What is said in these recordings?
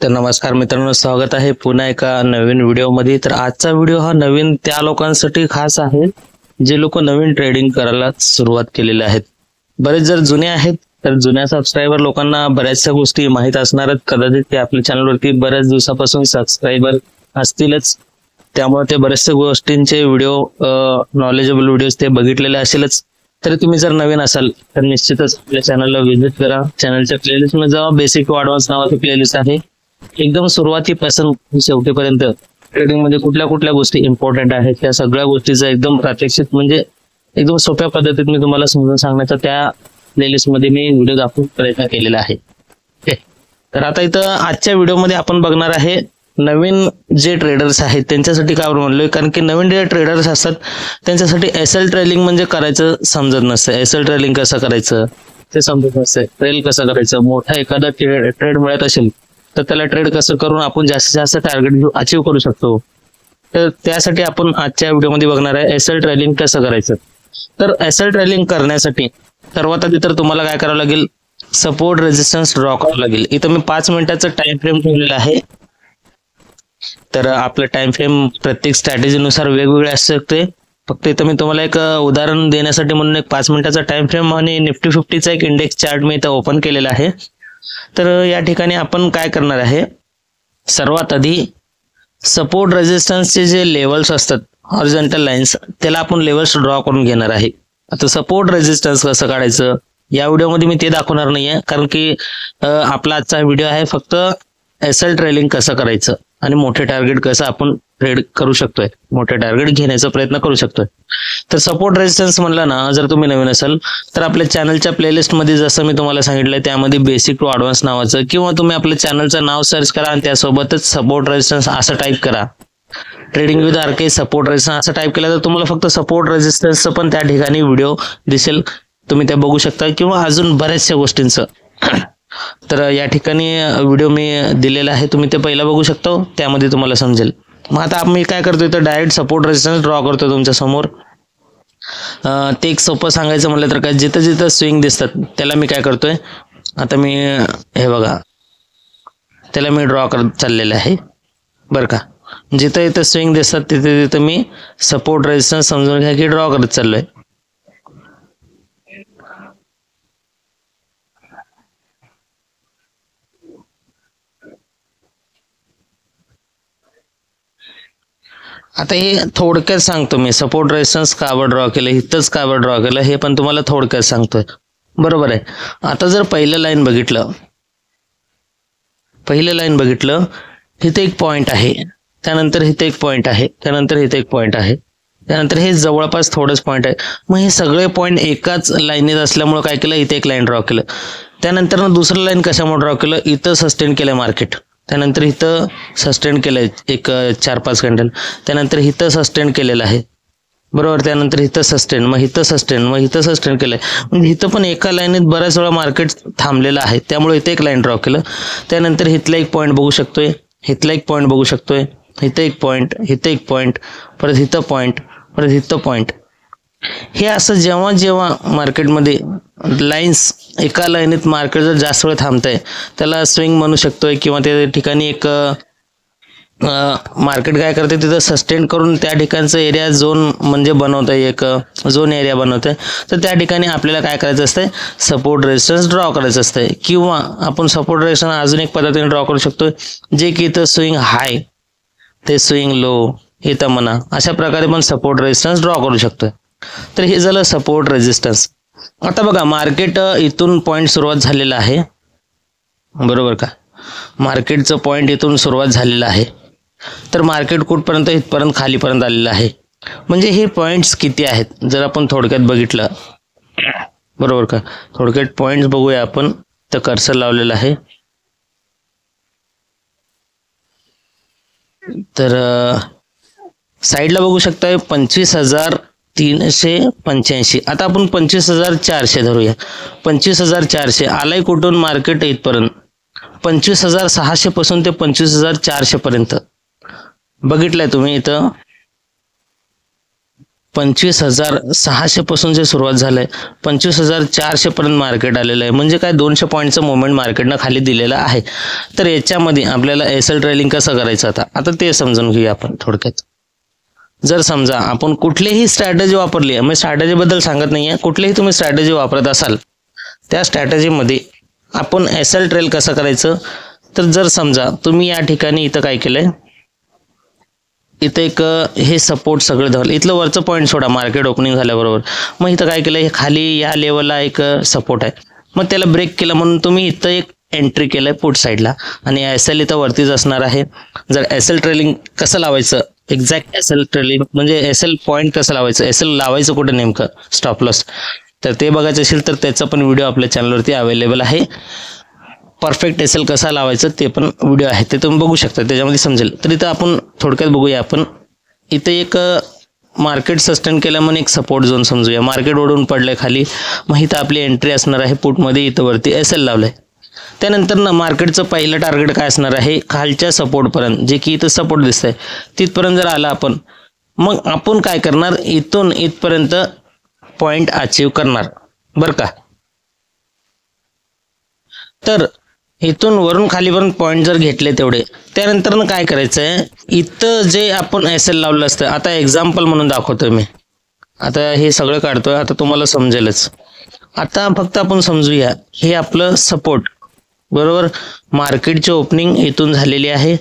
तर नमस्कार मित्रांनो, स्वागत आहे पुन्हा एका नवीन व्हिडिओमध्ये। तर आजचा व्हिडिओ हा नवीन त्या लोकांसाठी खास आहे जे लोक नवीन ट्रेडिंग करायला सुरुवात केलेले आहेत। बरेच जर जुने आहेत तर जुन्या सबस्क्रायबर लोकांना बऱ्याचशा गोष्टी माहीत असणारच, कदाचित ते आपल्या चॅनलवरती बऱ्याच दिवसापासून सबस्क्रायबर असतीलच, त्यामुळे ते बऱ्याचशा गोष्टींचे व्हिडिओ नॉलेजेबल व्हिडिओज ते बघितलेले असेलच। तर तुम्ही जर नवीन असाल तर निश्चितच आपल्या चॅनलला व्हिजिट करा। चॅनलच्या प्लेलिस्ट मध्ये जावा, बेसिक टू ॲडव्हान्स नावाची प्लेलिस्ट आहे। एकदम सुरुवातीपासून शेवटीपर्यंत ट्रेडिंग मध्ये कुठल्या कुठल्या गोष्टी इम्पॉर्टंट आहेत त्या सगळ्या गोष्टीचा एकदम प्रात्यक्षिक म्हणजे एकदम सोप्या पद्धतीत मी तुम्हाला समजून सांगण्याचा त्या प्लेलिस्ट मध्ये मी व्हिडिओ दाखवून प्रयत्न केलेला आहे। तर आता इथं आजच्या व्हिडिओमध्ये आपण बघणार आहे नवीन जे ट्रेडर्स आहेत त्यांच्यासाठी काय म्हणलोय, कारण की नवीन जे ट्रेडर्स असतात त्यांच्यासाठी एसएल ट्रेडिंग म्हणजे करायचं समजत नसतं। एसएल ट्रेडिंग कसं करायचं ते समजत नसतं। ट्रेल कसं करायचं, मोठा एखादा ट्रेड मिळत असेल तर त्याला ट्रेड कसं करून आपण जास्तीत जास्त टार्गेट अचीव करू शकतो। तर त्यासाठी आपण आजच्या व्हिडिओमध्ये बघणार आहे एसएल ट्रेडिंग कसं करायचं। तर एसएल ट्रेडिंग करण्यासाठी सर्वात आधी तर तुम्हाला काय करावं लागेल, सपोर्ट रेजिस्टन्स ड्रॉ करावं लागेल। इथं मी 5 मिनिटाचं टाइम फ्रेम ठेवलेला आहे। तर आपलं टाइम फ्रेम प्रत्येक स्ट्रॅटेजीनुसार वेगवेगळे असू शकते। फक्त इथं मी तुम्हाला एक उदाहरण देण्यासाठी म्हणून एक 5 मिनिटाचा टाइम फ्रेम आणि निफ्टी 50चा एक इंडेक्स चार्ट मी इथं ओपन केलेला आहे। तर या ठिकाणी आपण काय करणार आहे, सर्वात आधी सपोर्ट रेजिस्टन्सचे जे लेवल्स असतात हॉरिझॉन्टल लाईन्स त्याला आपण लेवल्स ड्रॉ करून घेणार आहे। आता सपोर्ट रेजिस्टन्स कसं काढायचं या व्हिडिओमध्ये मी ते दाखवणार नाहीये, कारण की आपला आजचा व्हिडिओ आहे फक्त एसएल ट्रेडिंग कसं करायचं आणि मोठे टार्गेट कसं आपण ट्रेड करू शकतोय, मोठे टार्गेट घेण्याचा प्रयत्न करू शकतोय। तर सपोर्ट रेजिस्टन्स म्हणलं ना, जर तुम्ही नवीन असाल तर आपल्या चॅनलच्या प्लेलिस्ट मध्ये जसं मी तुम्हाला सांगितलंय त्यामध्ये बेसिक टू ॲडव्हान्स नावाचं किंवा तुम्ही आपल्या चॅनलचं नाव सर्च करा आणि त्यासोबतच सपोर्ट रेजिस्टन्स असं टाईप करा। Trading with RK support resistance असं टाईप केलं तर तुम्हाला फक्त सपोर्ट रेजिस्टन्सचं पण त्या ठिकाणी व्हिडिओ दिसेल, तुम्ही ते बघू शकता किंवा अजून बऱ्याचशा गोष्टींचं। तर या ठिकाणी व्हिडिओ मी दिलेला आहे, तुम्ही ते पहिला बघू शकता, त्यामध्ये तुम्हाला समजेल। मग आता मी काय करतोय तर डायरेक्ट सपोर्ट रेजिस्टन्स ड्रॉ करतोय तुमच्या समोर। ते एक सोपं सांगायचं म्हटलं तर काय, जिथं जिथं स्विंग दिसतात त्याला मी काय करतोय, आता मी हे बघा त्याला मी ड्रॉ करत चाललेलं आहे बरं का। जिथं इथं स्विंग दिसतात तिथे तिथं मी सपोर्ट रेजिस्टन्स समजून घ्या की ड्रॉ करत चाललोय। आता हे थोडक्यात सांगतो मी, सपोर्ट रेजिस्टन्स का ड्रॉ केलं, इथंच का ड्रॉ केलं हे पण तुम्हाला थोडक्यात सांगतोय, बरोबर आहे। आता जर पहिलं लाईन बघितलं, इथे एक पॉइंट आहे, त्यानंतर इथे एक पॉइंट आहे, त्यानंतर इथे एक पॉइंट आहे, त्यानंतर हे जवळपास थोडंच पॉइंट आहे। मग हे सगळे पॉइंट एकाच लाईनीत असल्यामुळे काय केलं, इथे एक लाईन ड्रॉ केलं। त्यानंतर दुसरं लाईन कशामुळे ड्रॉ केलं, इथं सस्टेन केलंय मार्केट, त्यानंतर इथं सस्टेन केलंय एक 4-5 कॅन्डल, त्यानंतर इथं सस्टेन केलेलं आहे बरोबर, त्यानंतर इथं सस्टेन, मग इथं सस्टेन, मग इथं सस्टेन केलंय। म्हणजे इथं पण एका लाईनीत बऱ्याच वेळा मार्केट थांबलेलं आहे, त्यामुळे इथे एक लाईन ड्रॉ केलं। त्यानंतर इथला एक पॉईंट बघू शकतोय, इथला एक पॉईंट बघू शकतोय, इथं एक पॉईंट, इथं एक पॉईंट, परत इथं पॉईंट, परत इथं पॉईंट। हे असं जेव्हा जेव्हा मार्केटमध्ये लाईन्स एका लाईनीत मार्केट जर जास्त वेळ थांबतंय त्याला स्विंग म्हणू शकतोय, किंवा त्या ठिकाणी एक मार्केट काय करते तिथं सस्टेन करून त्या ठिकाणचं एरिया झोन म्हणजे बनवतंय, एक झोन एरिया बनवतंय। तर त्या ठिकाणी आपल्याला काय करायचं असतंय, सपोर्ट रेजिस्टन्स ड्रॉ करायचं असतंय, किंवा आपण सपोर्ट रेजिस्टन्स अजून एक पद्धतीने ड्रॉ करू शकतोय, जे की इथं स्विंग हाय ते स्विंग लो इथं म्हणा, अशा प्रकारे पण सपोर्ट रेजिस्टन्स ड्रॉ करू शकतोय। तर हे झालं सपोर्ट रेजिस्टन्स। आता बघा मार्केट इथून पॉइंट सुरुवात झालेला आहे बरोबर का, मार्केटचं पॉइंट इथून सुरुवात झालेलं आहे, तर मार्केट कुठपर्यंत, इथपर्यंत खालीपर्यंत आलेलं आहे। म्हणजे हे पॉइंट्स किती आहेत जर आपण थोडक्यात बघितलं बरोबर का, थोडक्यात पॉइंट्स बघूया आपण, तर कर्सर लावलेलं आहे। तर साईडला बघू शकता 25,385, आता आपण 25,400 धरूया। 25,400 आलाय कुठून मार्केट इथपर्यंत, 25,600 पासून ते 25,400 पर्यंत बघितलंय तुम्ही इथं, 25,600 पासून जे सुरुवात झालंय 25,400 पर्यंत मार्केट आलेलं आहे. म्हणजे काय 200 पॉईंटचं मुवमेंट मार्केटनं खाली दिलेलं आहे. तर याच्यामध्ये आपल्याला एसएल ट्रेडिंग कसं करायचं आता ते समजून घेऊया आपण थोडक्यात. जर समजा आपण कुठलीही स्ट्रॅटेजी वापरली, मी स्ट्रॅटेजी बद्दल सांगत नाहीये, कुठलीही तुम्ही स्ट्रॅटेजी वापरत असाल त्या स्ट्रॅटेजीमध्ये आपण एसएल ट्रेल कसं करायचं. तर जर समजा तुम्ही या ठिकाणी इथं काय केलंय, इथं एक हे सपोर्ट सगळं धरलं, इथलं वरचं पॉईंट सोडा मार्केट ओपनिंग झाल्याबरोबर, मग इथं काय केलं, हे खाली या लेवलला एक सपोर्ट आहे, मग त्याला ब्रेक केलं म्हणून तुम्ही इथं एक एंट्री केलंय पुट साईडला आणि एसएल इथं वरतीच असणार आहे. जर एसएल ट्रेलिंग कसं लावायचं, एक्झॅक्ट एसएल ट्रेलिंग म्हणजे एसएल पॉईंट कसं लावायचं, एसएल लावायचं कुठे नेमकं स्टॉप लॉस, तर ते बघायचं असेल तर त्याचा पण व्हिडिओ आपल्या चॅनलवरती अवेलेबल आहे. परफेक्ट एसएल कसा लावायचं ते पण व्हिडिओ आहे, ते तुम्ही बघू शकता, त्याच्यामध्ये समजेल. तर इथं आपण थोडक्यात बघूया. आपण इथे एक मार्केट सस्टेन केलं म्हणून एक सपोर्ट झोन समजूया, मार्केट ओढून पडलंय खाली, मग इथं आपली एंट्री असणार आहे पुटमध्ये, इथं वरती एसएल लावलंय. त्यानंतर ना मार्केटचं पहिलं टार्गेट काय असणार आहे, खालच्या सपोर्टपर्यंत, जे की इथं सपोर्ट दिसतंय तिथपर्यंत जर आला आपण, मग आपण काय करणार, इथून इथपर्यंत पॉईंट अचीव करणार बरं का. तर इथून वरून खालीपर्यंत पॉईंट जर घेतले तेवढे, त्यानंतर ना काय करायचंय, इथं जे आपण एसएल लावलं असतं, आता एक्झाम्पल म्हणून दाखवतोय मी, आता हे सगळं काढतोय, आता तुम्हाला समजेलच. आता फक्त आपण समजूया, हे आपलं सपोर्ट बरोबर, मार्केटची ओपनिंग इथून झालेली आहे,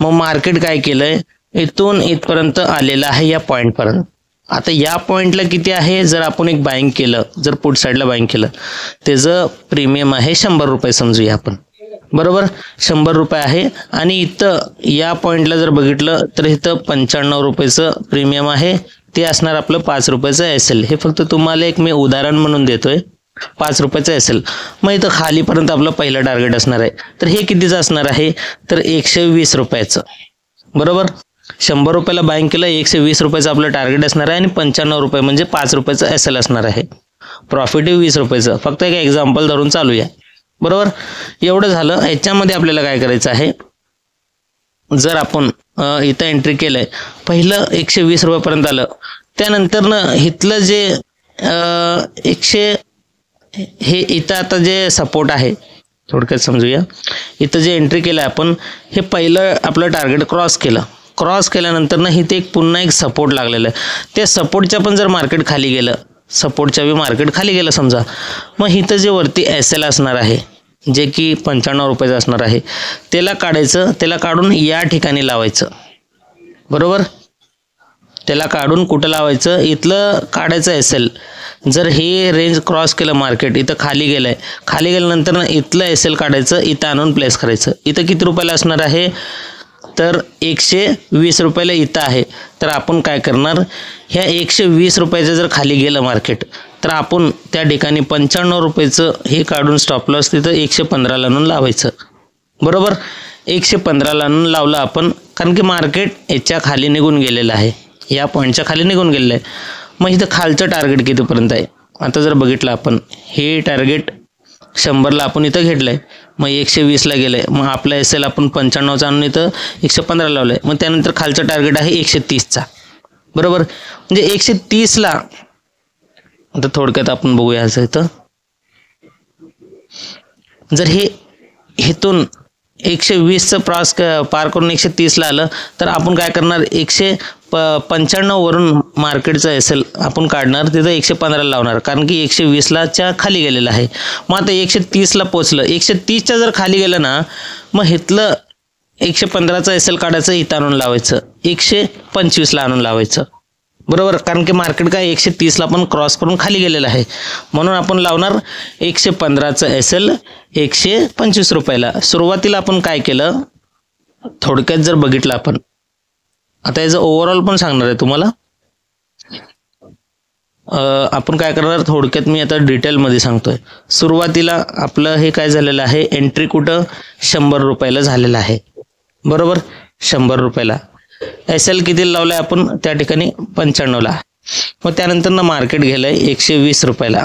मग मार्केट काय केलंय, इथून इथपर्यंत आलेलं आहे या पॉईंट पर्यंत. आता या पॉईंटला किती आहे, जर आपण एक बाईंग केलं, जर पुट साईडला बाईंग केलं, त्याचं प्रीमियम आहे 100 रुपये समजूया आपण बरोबर, 100 रुपये आहे. आणि इथं या पॉईंटला जर बघितलं तर इथं 95 रुपयाचं प्रीमियम आहे, ते असणार आपलं 5 रुपयाचं एसएल. हे फक्त तुम्हाला एक मी उदाहरण म्हणून देतोय, 5 रुपयाचं एसएल. मग इथं खालीपर्यंत आपलं पहिलं टार्गेट असणार आहे, तर हे कितीचं असणार आहे, तर 120 रुपयाचं बरोबर. 100 रुपयाला बाईंग केलं, 120 रुपयाचं आपलं टार्गेट असणार आहे आणि 95 रुपये म्हणजे 5 रुपयाचं एसएल असणार आहे. प्रॉफिट 20 रुपयाचं, फक्त एक एक्झाम्पल धरून चालूया बरोबर. एवढं झालं. याच्यामध्ये आपल्याला काय करायचं आहे, जर आपण इथं एंट्री केलंय, पहिलं 120 रुपयापर्यंत आलं, त्यानंतर ना इथलं जे 100 हे इथं आता जे सपोर्ट आहे थोडक्यात समजूया, इथं जे एंट्री केलं आपण, हे पहिलं आपलं टार्गेट क्रॉस केल्यानंतर ना इथे एक पुन्हा एक सपोर्ट लागलेलं आहे, त्या सपोर्टच्या पण जर मार्केट खाली गेलं, सपोर्टच्या बी मार्केट खाली गेलं समजा, मग इथं जे वरती एसएल असणार आहे, जे की 95 रुपयाचं असणार आहे, त्याला काढायचं, त्याला काढून या ठिकाणी लावायचं बरोबर. त्याला काढून कुठं लावायचं, इथलं काढायचं एसएल. जर हे रेंज क्रॉस केलं मार्केट, इथं खाली गेलंय, खाली गेल्यानंतर ना इथलं एसएल काढायचं, इथं आणून प्लेस करायचं. इथं किती रुपयाला असणार आहे, तर 120 रुपयाला इथं आहे. तर आपण काय करणार, ह्या 120 रुपयाचं जर खाली गेलं मार्केट, तर आपण त्या ठिकाणी 95 रुपयाचं हे काढून स्टॉप लॉस तिथं 115ला आणून लावायचं बरोबर. 115ला आणून लावलं आपण, कारण की मार्केट याच्या खाली निघून गेलेलं आहे, या पॉईंटच्या खाली निघून गेलेलं आहे. मग इथं खालचं टार्गेट कितीपर्यंत आहे, आता जर बघितलं आपण, हे टार्गेट 100ला आपण इथं घेतलंय, मग 120ला गेलंय, मग आपला एसएल आपण 95चा आणून इथं 115 लावलंय, मग त्यानंतर खालचं टार्गेट आहे 130चा बरोबर. म्हणजे 130ला आता थोडक्यात आपण बघूया, असं इथं जर हे इथून 120चं पार करून 130ला आलं, तर आपण काय करणार, 195 वरून मार्केटचा एसएल आपण काढणार, तिथं 115ला लावणार, कारण की 120च्या खाली गेलेलं आहे. मग आता 130ला पोचलं, 130च्या जर खाली गेलं ना, मग इथलं 115चा एसएल काढायचं, इथं आणून लावायचं, 125ला आणून लावायचं बरोबर, कारण की मार्केट काय 130ला पण क्रॉस करून खाली गेलेलं आहे, म्हणून आपण लावणार 115चं एसएल 125 रुपयाला. सुरुवातीला आपण काय केलं, थोडक्यात जर बघितलं आपण, आता याचं ओव्हरऑल पण सांगणार आहे तुम्हाला. आपण काय करणार, थोडक्यात मी आता डिटेलमध्ये सांगतोय. सुरुवातीला आपलं हे काय झालेलं आहे, एंट्री कुठं 100 रुपयाला झालेलं आहे बरोबर, 100 रुपयाला. एसएल किती लावलाय आपण, त्या ठिकाणी 95ला. मग त्यानंतर ना मार्केट गेलंय 120 रुपयाला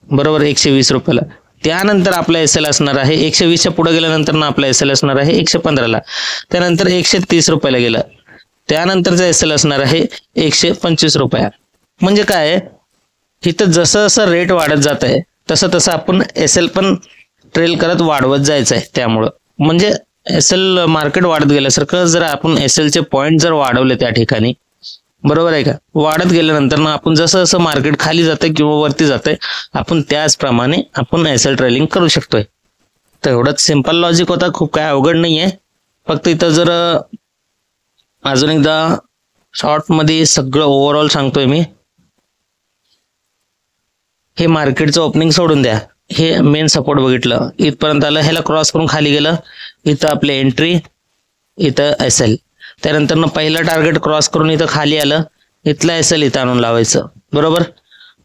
बरोबर, 120 रुपयाला. त्यानंतर आपला एसएल असणार आहे 120च्या पुढे गेल्यानंतर ना आपला एसएल असणार आहे 115ला. त्यानंतर 130 रुपयाला गेलं, त्यानंतरचा एसएल असणार आहे 125 रुपये. म्हणजे काय आहे, इथं जसं जसं रेट वाढत जात आहे तसं तसं आपण एसएल पण ट्रेल करत वाढवत जायचं आहे. त्यामुळं म्हणजे एसएल मार्केट वाढत गेल्यासारखं जर आपण एसएलचे पॉईंट जर वाढवले त्या ठिकाणी, बरोबर आहे का, वाढत गेल्यानंतर ना आपण जसं जसं मार्केट खाली जातंय किंवा वरती जातंय आपण त्याचप्रमाणे आपण एसएल ट्रेलिंग करू शकतोय. तर एवढंच सिंपल लॉजिक होता, खूप काय अवघड नाहीये. फक्त इथं जर अजून एकदा शॉर्ट मध्ये सगळं ओव्हरऑल सांगतोय मी. हे मार्केटचं ओपनिंग सोडून द्या, हे मेन सपोर्ट बघितलं, इथपर्यंत आलं, ह्याला क्रॉस करून खाली गेलं, इथं आपले एंट्री, इथं एसएल. त्यानंतर पहिलं टार्गेट क्रॉस करून इथं खाली आलं, इथलं एसएल इथं आणून लावायचं, बरोबर.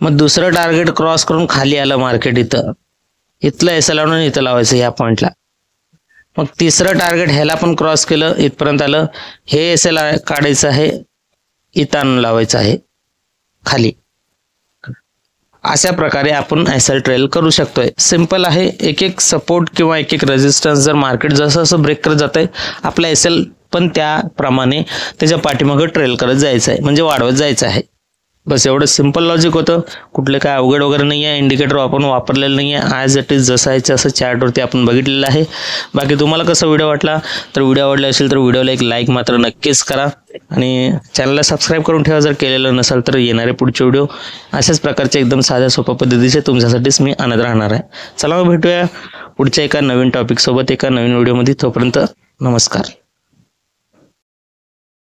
मग दुसरं टार्गेट क्रॉस करून खाली आलं मार्केट, इथलं एसएल आणून इथं लावायचं या पॉइंटला. मग तिसरं टार्गेट ह्याला पण क्रॉस केलं, इथपर्यंत आलं, हे एसएल काढायचं आहे, इथं आणून लावायचं आहे खाली. अशा प्रकारे आपण एसएल ट्रेल करू शकतोय. सिंपल आहे. एक एक सपोर्ट किंवा एक एक रेजिस्टन्स जर मार्केट जसं जसं ब्रेक करत जात आहे, आपला एसएल पण त्याप्रमाणे त्याच्या पाठीमागं ट्रेल करत जायचं आहे, म्हणजे वाढवत जायचं आहे. बस एवढं सिंपल लॉजिक होतं. कुठले काय अवघड वगैरे नाही आहे. इंडिकेटर आपण वापरलेलं नाही आहे. ॲज इट इज जसं आहे तसं चार्टवरती आपण बघितलेलं आहे. बाकी तुम्हाला कसा व्हिडिओ वाटला, तर व्हिडिओ आवडला असेल तर व्हिडिओला एक लाईक मात्र नक्कीच करा आणि चॅनलला सबस्क्राईब करून ठेवा जर केलेलं नसेल तर. येणारे पुढचे व्हिडिओ अशाच प्रकारचे एकदम साध्या सोप्या पद्धतीचे तुमच्यासाठीच मी आणत राहणार आहे. चला मग भेटूया पुढच्या एका नवीन टॉपिकसोबत एका नवीन व्हिडिओमध्ये. तोपर्यंत नमस्कार.